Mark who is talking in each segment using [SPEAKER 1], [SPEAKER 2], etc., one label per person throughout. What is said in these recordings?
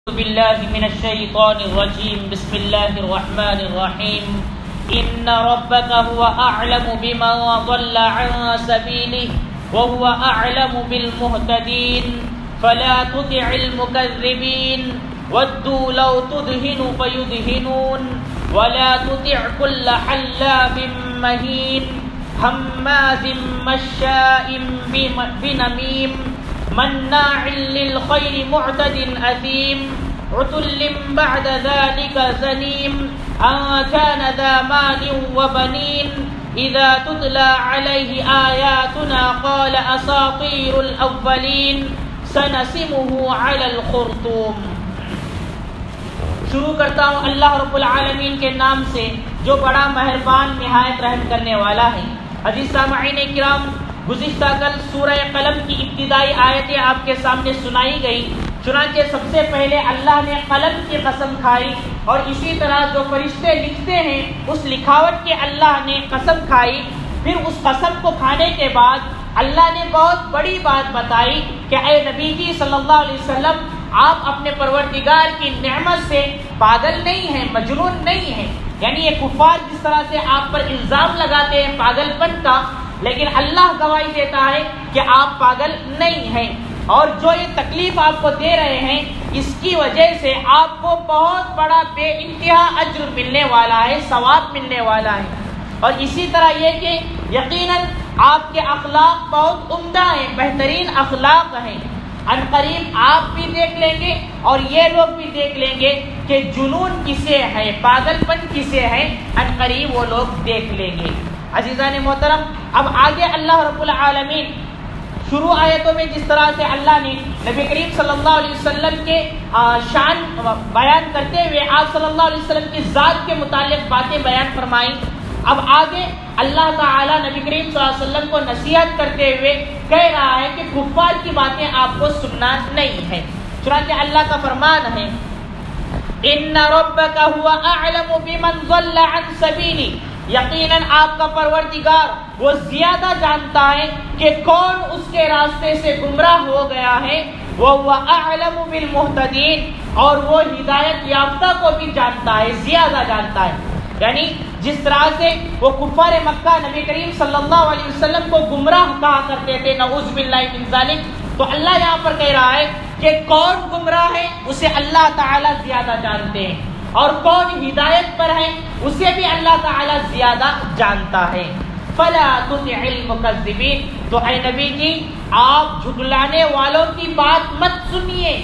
[SPEAKER 1] بالله من الشيطان الرجيم بسم الله الرحمن الرحيم إن ربك هو أعلم بمن ضل عن سبيله وهو أعلم بالمهتدين فلا تطع المكذبين ودوا لو تدهن فيدهنون ولا تطع كل حلاف مهين هماز مشاء بنميم مناع للخير معتد أثيم عتل بعد ذلك زنيم أن كان ذا مال وبنين إذا تتلى عليه آياتنا قال أساطير الأولين سنسمه على الخرطوم. شروع کرتا ہوں اللہ رب العالمین کے نام سے جو بڑا مہربان نہایت رحم کرنے والا ہے. عزیز سامعین کرام، گزشتہ کل سورہ قلم کی ابتدائی آیتیں آپ کے سامنے سنائی گئی. چنانچہ سب سے پہلے اللہ نے قلم کی قسم کھائی اور اسی طرح جو فرشتے لکھتے ہیں اس لکھاوٹ کی اللہ نے قسم کھائی. پھر اس قسم کو کھانے کے بعد اللہ نے بہت بڑی بات بتائی کہ اے نبی جی صلی اللہ علیہ وسلم، آپ اپنے پروردگار کی نعمت سے پاگل نہیں ہیں، مجنون نہیں ہیں. یعنی یہ کفار جس طرح سے آپ پر الزام لگاتے ہیں پاگل پن کا، لیکن اللہ گواہی دیتا ہے کہ آپ پاگل نہیں ہیں. اور جو یہ تکلیف آپ کو دے رہے ہیں اس کی وجہ سے آپ کو بہت بڑا بے انتہا اجر ملنے والا ہے، ثواب ملنے والا ہے. اور اسی طرح یہ کہ یقیناً آپ کے اخلاق بہت عمدہ ہیں، بہترین اخلاق ہیں. عنقریب آپ بھی دیکھ لیں گے اور یہ لوگ بھی دیکھ لیں گے کہ جنون کسے ہے، پاگل پن کسے ہے، عنقریب وہ لوگ دیکھ لیں گے. عزیزان محترم، اب آگے اللہ رب العالمین شروع آیتوں میں جس طرح سے اللہ نے نبی کریم صلی اللہ علیہ وسلم کے شان بیان کرتے ہوئے آپ صلی اللہ علیہ وسلم کی ذات کے متعلق باتیں بیان فرمائیں، اب آگے اللہ تعالی نبی کریم صلی اللہ علیہ وسلم کو نصیحت کرتے ہوئے کہہ رہا ہے کہ کفار کی باتیں آپ کو سننا نہیں ہے. چنانچہ اللہ کا فرمان ہے ان ربک هو اعلم بمن ضل عن سبیلی، یقیناً آپ کا پروردگار وہ زیادہ جانتا ہے کہ کون اس کے راستے سے گمراہ ہو گیا ہے. وَهُوَ أَعْلَمُ بِالْمُهْتَدِينَ، اور وہ ہدایت یافتہ کو بھی جانتا ہے، زیادہ جانتا ہے. یعنی جس طرح سے وہ کفار مکہ نبی کریم صلی اللہ علیہ وسلم کو گمراہ کہا کرتے تھے، نعوذ باللہ من ذالک، تو اللہ یہاں پر کہہ رہا ہے کہ کون گمراہ ہے اسے اللہ تعالی زیادہ جانتے ہیں، اور کون ہدایت پر ہے اسے بھی اللہ تعالی زیادہ جانتا ہے. فلا تطع المکذبین، تو اے نبی جی آپ جھٹلانے والوں کی بات مت سنیے.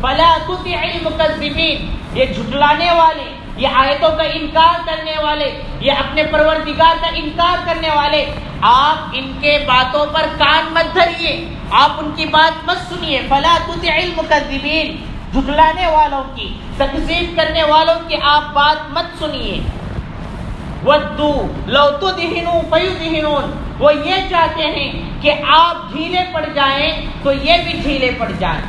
[SPEAKER 1] فلا تطع المکذبین، یہ جھٹلانے والے، یہ آیتوں کا انکار کرنے والے، یہ اپنے پروردگار کا انکار کرنے والے، آپ ان کے باتوں پر کان مت دھریے، آپ ان کی بات مت سنیے. فلا تطع المکذبین، جھٹلانے والوں کی، تکذیب کرنے والوں کی آپ بات مت سنیے. ودوا لو تدہنوا فیدہنون، وہ یہ چاہتے ہیں کہ آپ ڈھیلے پڑ جائیں تو یہ بھی ڈھیلے پڑ جائیں.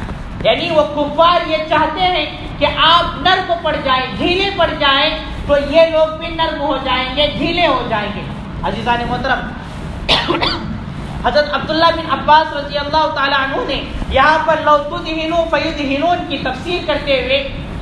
[SPEAKER 1] یعنی وہ کفار یہ چاہتے ہیں کہ آپ نرم پڑ جائیں، ڈھیلے پڑ جائیں تو یہ لوگ بھی نرم ہو جائیں گے، ڈھیلے ہو جائیں گے. عزیزان محترم، حضرت عبداللہ بن عباس رضی اللہ تعالی عنہ نے یہاں پر لو تدہنوا فیدہنون کی تفسیر کرتے ہوئے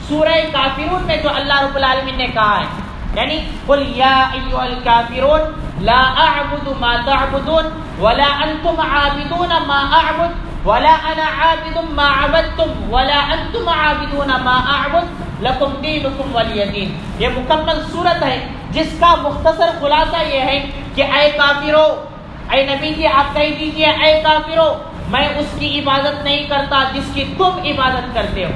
[SPEAKER 1] سورہ کافرون میں جو اللہ رب العالمین نے کہا ہے، یعنی قل یا ایھا الکافرون لا اعبد ما تعبدون ولا انتم عابدون ما اعبد ولا انا عابد ما عبدتم ولا انتم عابدون ما اعبد لکم دینکم ولی دین. یہ مکمل صورت ہے جس کا مختصر خلاصہ یہ ہے کہ اے کافرو، اے نبی جی آپ کہہ دیجئے اے کافرو، میں اس کی عبادت نہیں کرتا جس کی تم عبادت کرتے ہو،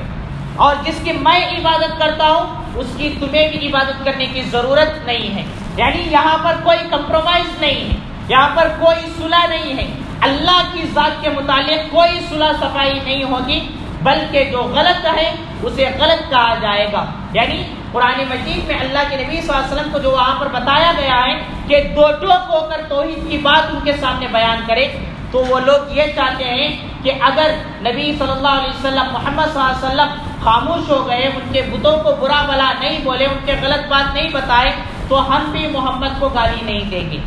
[SPEAKER 1] اور جس کی میں عبادت کرتا ہوں اس کی تمہیں بھی عبادت کرنے کی ضرورت نہیں ہے. یعنی یہاں پر کوئی کمپرومائز نہیں ہے، یہاں پر کوئی صلح نہیں ہے. اللہ کی ذات کے متعلق کوئی صلح صفائی نہیں ہوگی، بلکہ جو غلط ہے اسے غلط کہا جائے گا. یعنی قرآن مجید میں اللہ کے نبی صلی اللہ علیہ وسلم کو جو وہاں پر بتایا گیا ہے کہ دو ٹوک ہو کر توحید کی بات ان کے سامنے بیان کرے، تو وہ لوگ یہ چاہتے ہیں کہ اگر نبی صلی اللہ علیہ وسلم، محمد صلی اللہ علیہ وسلم خاموش ہو گئے، ان کے بتوں کو برا بھلا نہیں بولے، ان کے غلط بات نہیں بتائے، تو ہم بھی محمد کو گالی نہیں دیں گے،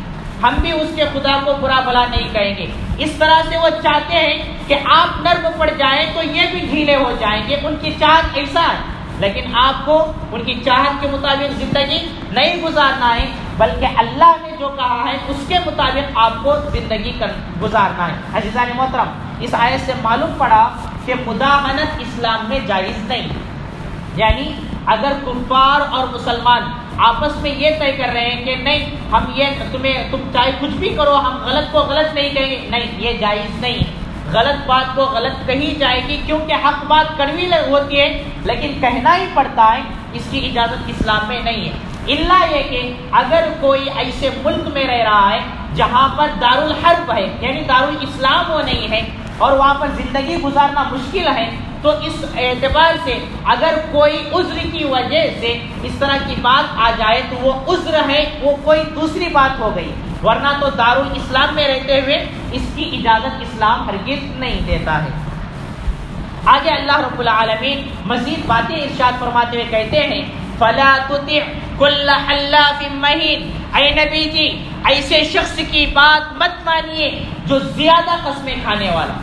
[SPEAKER 1] ہم بھی اس کے خدا کو برا بھلا نہیں کہیں گے. اس طرح سے وہ چاہتے ہیں کہ آپ نرم پڑ جائیں تو یہ بھی ڈھیلے ہو جائیں گے. ان کی چاہت ایسا ہے، لیکن آپ کو ان کی چاہت کے مطابق زندگی نہیں گزارنا ہے، بلکہ اللہ نے جو کہا ہے اس کے مطابق آپ کو زندگی گزارنا ہے. عزیزان محترم، اس آیت سے معلوم پڑا کہ مداہنت اسلام میں جائز نہیں. یعنی اگر کفار اور مسلمان آپس میں یہ طے کر رہے ہیں کہ نہیں ہم یہ تم چاہے کچھ بھی کرو ہم غلط کو غلط نہیں کہیں گے، نہیں، یہ جائز نہیں. غلط بات کو غلط کہی جائے گی، کیونکہ حق بات کڑوی ہوتی ہے لیکن کہنا ہی پڑتا ہے. اس کی اجازت اسلام میں نہیں ہے، الا یہ کہ اگر کوئی ایسے ملک میں رہ رہا ہے جہاں پر دارالحرب ہے، یعنی دارالاسلام وہ نہیں ہے اور وہاں پر زندگی گزارنا مشکل ہے، تو اس اعتبار سے اگر کوئی عذر کی وجہ سے اس طرح کی بات آ جائے تو وہ عذر ہے، وہ کوئی دوسری بات ہو گئی، ورنہ تو دارالاسلام میں رہتے ہوئے اس کی اجازت اسلام ہرگز نہیں دیتا ہے. آگے اللہ رب العالمین مزید باتیں ارشاد فرماتے ہوئے کہتے ہیں فَلَا تُطِعْ كُلَّ حَلَّافٍ مَّهِينٍ، اے نبی جی ایسے شخص کی بات مت مانیے جو زیادہ قسمیں کھانے والا.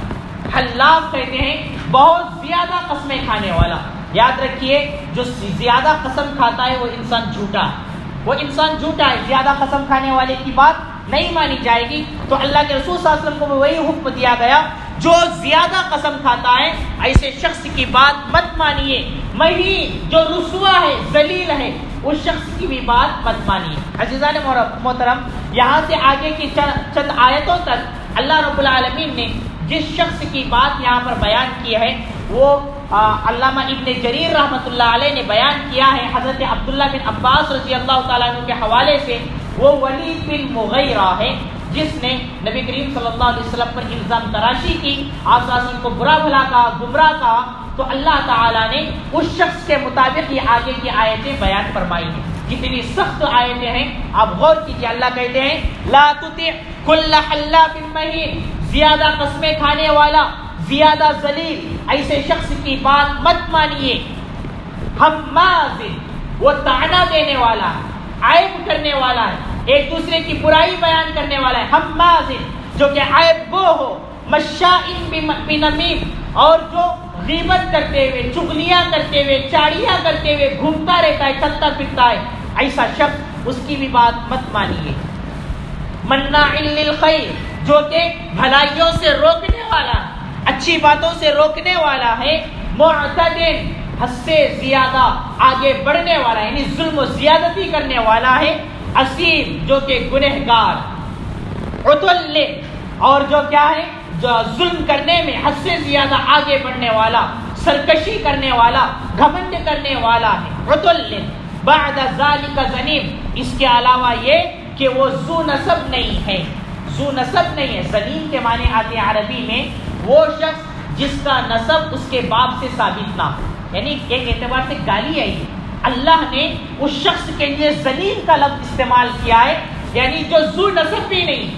[SPEAKER 1] حلاف کہتے ہیں بہت زیادہ قسمیں کھانے والا. یاد رکھیے جو زیادہ قسم کھاتا ہے وہ انسان جھوٹا ہے، وہ انسان جھوٹا ہے. زیادہ قسم کھانے والے کی بات نہیں مانی جائے گی. تو اللہ کے رسول صلی اللہ علیہ وسلم کو وہی حکم دیا گیا جو زیادہ قسم کھاتا ہے ایسے شخص کی بات مت مانیے. مہین جو رسوا ہے، ذلیل ہے، اس شخص کی بھی بات مت مانیے. عزیزان محترم، یہاں سے آگے کی چند آیتوں تک اللہ رب العالمین نے جس شخص کی بات یہاں پر بیان کی ہے وہ علامہ ابن جریر رحمۃ اللہ علیہ نے بیان کیا ہے حضرت عبداللہ بن عباس رضی اللہ تعالیٰ عنہ کے حوالے سے. وہ ولید بن مغیرہ ہے جس نے نبی کریم صلی اللہ علیہ وسلم پر الزام تراشی کی، آپ صلی اللہ علیہ وسلم کو برا بھلا کہا، گمراہ کہا. تو اللہ تعالیٰ نے اس شخص کے مطابق یہ آگے کی آیتیں بیان فرمائی ہیں. کتنی سخت آیتیں ہیں، آپ غور کیجیے. اللہ کہتے ہیں لا تطع کل حلاف مہین، زیادہ قسمیں کھانے والا، زیادہ ذلیل ایسے شخص کی بات مت مانیے. حماز، وہ طعنہ دینے والا ہے، عیب کرنے والا ہے، ایک دوسرے کی برائی بیان کرنے والا ہے. حماز جو کہ عیب گو ہو، مشاء بنمیم، اور جو غیبت کرتے ہوئے، چغلیاں کرتے ہوئے، چاڑیاں کرتے ہوئے گھومتا رہتا ہے، چلتا پھرتا ہے، ایسا شخص، اس کی بھی بات مت مانیے. مناع للخیر، جو کہ بھلائیوں سے روکنے والا، اچھی باتوں سے روکنے والا ہے. معتد، حد سے زیادہ آگے بڑھنے والا، یعنی ظلم و زیادتی کرنے والا ہے. اسیم، جو کہ گنہگار. عتل، اور جو کیا ہے، جو ظلم کرنے میں حد سے زیادہ آگے بڑھنے والا، سرکشی کرنے والا، گھمنڈ کرنے والا ہے. عتل بعد ذالک زنیم، اس کے علاوہ یہ کہ وہ ذو نسب نہیں ہے. ذو نسب نہیں ہے، زنیم کے معنی آتے ہیں عربی میں وہ شخص جس کا نسب اس کے باپ سے ثابت نہ ہو، یعنی ایک اعتبار سے گالی ہے. اللہ نے اس شخص کے لیے زنیم کا لفظ استعمال کیا ہے، یعنی جو ذو نسب بھی نہیں،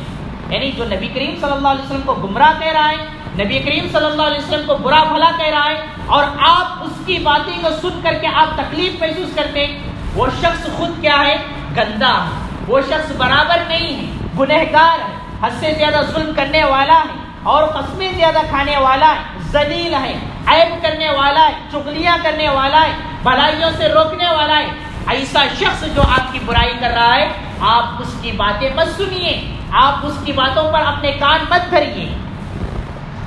[SPEAKER 1] یعنی جو نبی کریم صلی اللہ علیہ وسلم کو گمراہ کہہ رہا ہے، نبی کریم صلی اللہ علیہ وسلم کو برا بھلا کہہ رہا ہے، اور آپ اس کی باتیں کو سن کر کے آپ تکلیف محسوس کرتے ہیں. وہ شخص خود کیا ہے، گندا ہے. وہ شخص برابر نہیں ہے، گنہگار ہے، حد سے زیادہ ظلم کرنے والا ہے، اور قسمیں زیادہ کھانے والا ہے، ذلیل ہے، عیب کرنے والا ہے، چغلیاں کرنے والا ہے، بھلائیوں سے روکنے والا ہے. ایسا شخص جو آپ کی برائی کر رہا ہے، آپ اس کی باتیں مت سنیے، آپ اس کی باتوں پر اپنے کان مت دھریے.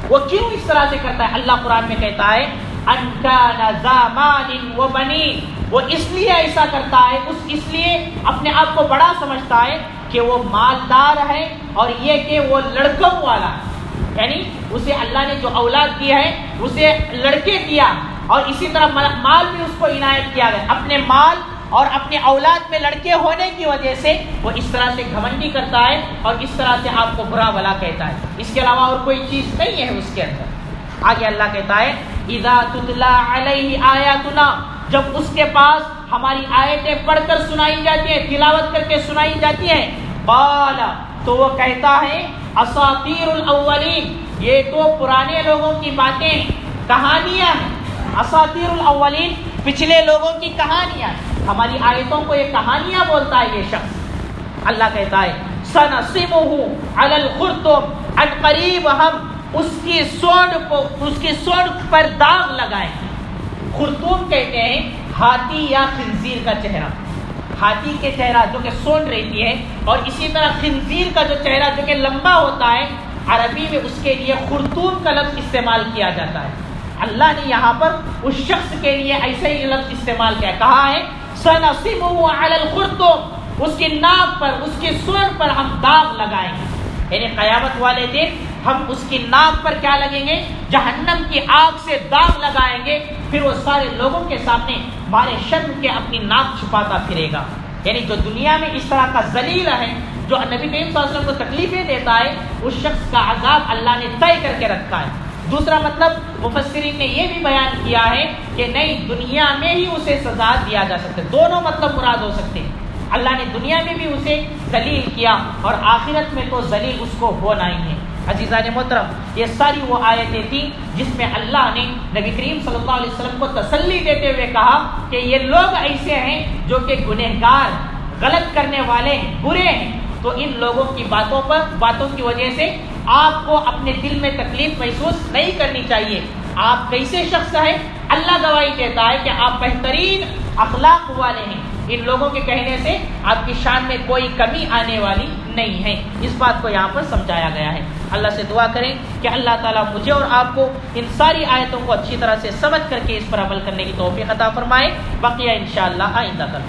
[SPEAKER 1] وہ کیوں اس طرح سے کرتا ہے؟ اللہ قرآن میں کہتا ہے ان کان ذا مال و بنین، وہ اس لیے ایسا کرتا ہے، اس لیے اپنے آپ کو بڑا سمجھتا ہے کہ وہ مالدار ہے، اور یہ کہ وہ لڑکوں والا ہے، یعنی اسے اللہ نے جو اولاد دی ہے اسے لڑکے دیا، اور اسی طرح مال بھی اس کو عنایت کیا گیا. اپنے مال اور اپنے اولاد میں لڑکے ہونے کی وجہ سے وہ اس طرح سے گھمنڈی کرتا ہے اور اس طرح سے آپ کو برا بھلا کہتا ہے. اس کے علاوہ اور کوئی چیز نہیں ہے اس کے اندر. آگے اللہ کہتا ہے اذا تتلی علیہ آیاتنا، جب اس کے پاس ہماری آیتیں پڑھ کر سنائی جاتی ہیں، تلاوت کر کے سنائی جاتی ہیں، قال، تو وہ کہتا ہے اساطیر الاولین، یہ تو پرانے لوگوں کی باتیں، کہانیاں ہیں. اساطیر الاولین، پچھلے لوگوں کی کہانیاں. ہماری آیتوں کو یہ کہانیاں بولتا ہے یہ شخص. اللہ کہتا ہے سنسمہ علی الخرطم، عن قریب ہم اس کی سونڈ پر داغ لگائیں۔ خرطوم کہتے ہیں ہاتھی یا خنزیر کا چہرہ، ہاتھی کے چہرہ جو کہ سونڈ رہتی ہے، اور اسی طرح خنزیر کا جو چہرہ جو کہ لمبا ہوتا ہے، عربی میں اس کے لیے خرطوم کا لفظ استعمال کیا جاتا ہے۔ اللہ نے یہاں پر اس شخص کے لیے ایسے ہی لفظ استعمال کیا، کہا ہے سَنَصِبُهُ عَلَى الْخُرْطُوم، اس کی ناک پر، اس کی سونڈ پر ہم داغ لگائیں گے، یعنی قیامت والے دن ہم اس کی ناک پر کیا لگیں گے؟ جہنم کی آگ سے داغ لگائیں گے، پھر وہ سارے لوگوں کے سامنے مارے شرم کے اپنی ناک چھپاتا پھرے گا۔ یعنی جو دنیا میں اس طرح کا ذلیل ہے، جو نبی کریم صلی اللہ علیہ وسلم کو تکلیفیں دیتا ہے، اس شخص کا عذاب اللہ نے طے کر کے رکھا ہے۔ دوسرا مطلب مفسرین نے یہ بھی بیان کیا ہے کہ نہیں، دنیا میں ہی اسے سزا دیا جا سکتا ہے، دونوں مطلب مراد ہو سکتے ہیں۔ اللہ نے دنیا میں بھی اسے ذلیل کیا اور آخرت میں تو ذلیل اس کو ہونا ہی ہے۔ عزیزان محترم، یہ ساری وہ آیتیں تھیں جس میں اللہ نے نبی کریم صلی اللہ علیہ وسلم کو تسلی دیتے ہوئے کہا کہ یہ لوگ ایسے ہیں جو کہ گنہگار، غلط کرنے والے ہیں، برے ہیں، تو ان لوگوں کی باتوں کی وجہ سے آپ کو اپنے دل میں تکلیف محسوس نہیں کرنی چاہیے۔ آپ کیسے شخص ہیں؟ اللہ گواہی دیتا ہے کہ آپ بہترین اخلاق والے ہیں، ان لوگوں کے کہنے سے آپ کی شان میں کوئی کمی آنے والی نہیں ہے۔ اس بات کو یہاں پر سمجھایا گیا ہے۔ اللہ سے دعا کریں کہ اللہ تعالیٰ مجھے اور آپ کو ان ساری آیتوں کو اچھی طرح سے سمجھ کر کے اس پر عمل کرنے کی توفیق عطا فرمائے۔ بقیہ انشاءاللہ آئندہ کل